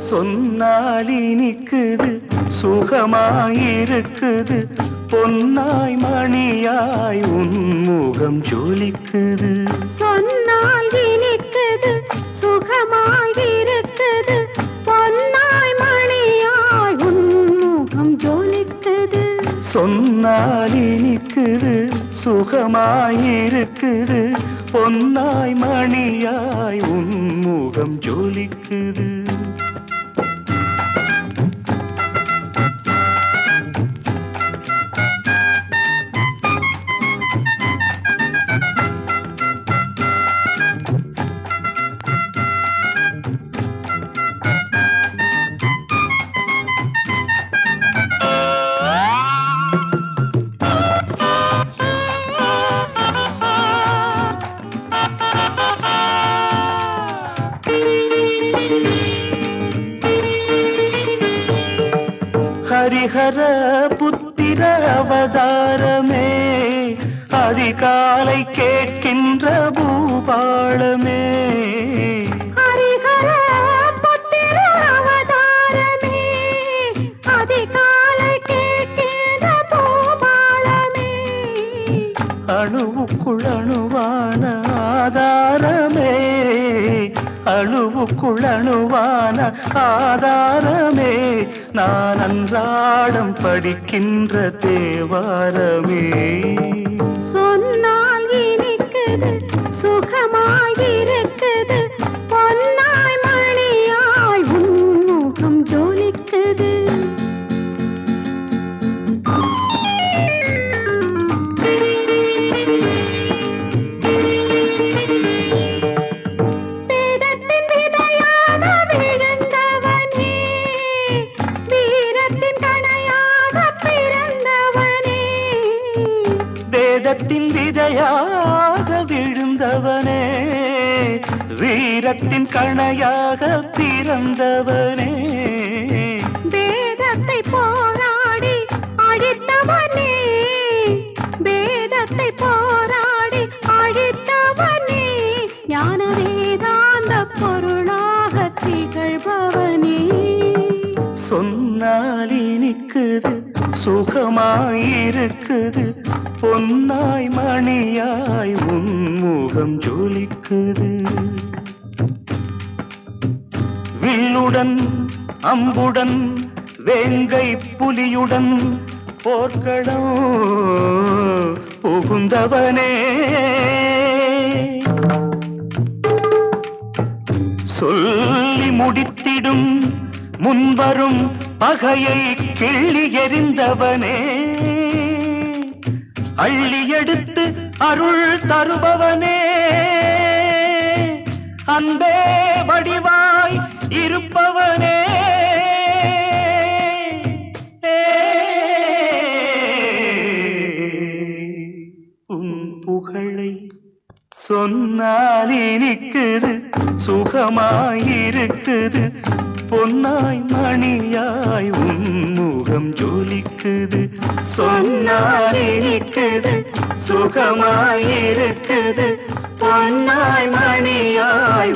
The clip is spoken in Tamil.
சொன்னால் இனிக்குது சுகமாயிருக்குது பொன்னாய் மணியாய் உன்முகம் ஜொலிக்குது. சொன்னால் இனிக்குது சுகமாயிருக்குது பொன்னாய் மணியாய் உன்முகம் ஜொலிக்குது. சொன்னால் இனிக்குது சுகமாயிருக்குது பொன்னாய் மணியாய் உன்முகம் ஜொலிக்குது. ஹரிஹர புத்திர அவதாரமே அதிகாலை கேட்கின்ற பூபாளமே. ஹரிஹர புத்திர அவதாரமே அதிகாலை கேட்கின்ற பூபாளமே. அணுவுக்குள் அணுவான ஆதாரமே அணுவுக்குள் அணுவான ஆதாரமே நான் அன்றாடம் படிக்கின்ற தேவாரமே. சொன்னால் இனிக்குது சுகமாயிருக்குது பொன்னாய் மணியாய் உன்முகம் ஜொலிக்குது. வேதத்தின் விதையாக விழுந்தவனே வீரத்தின் கணையாக பிறந்தவனே. வேதத்தை போராடி அழித்தவனே வேதத்தை போராடி அழித்தவனே ஞான வேதாந்த பொருளாக திகழ்பவனே. சொன்னால் இனிக்குது சுகமாயிருக்குது பொன்னாய் மணியாய் உன்முகம் ஜொலிக்குது. வில்லுடன் அம்புடன் வேங்கை புலியுடன் போர்க்களம் புகுந்தவனே சொல்லி முடித்திடும் முன்வரும் பகையை கிள்ளி எறிந்தவனே. அள்ளி எடுத்து அருள் தருபவனே அன்பே வடிவாய் இருப்பவனே. உன் புகழை சொன்னால் இனிக்குது சுகமாயிருக்குது பொன்னாய் மணியாய் உன்முகம் ஜொலிக்குது. சொன்னால் இனிக்குது சுகமாயிருக்குது பொன்னாய் மணியாய்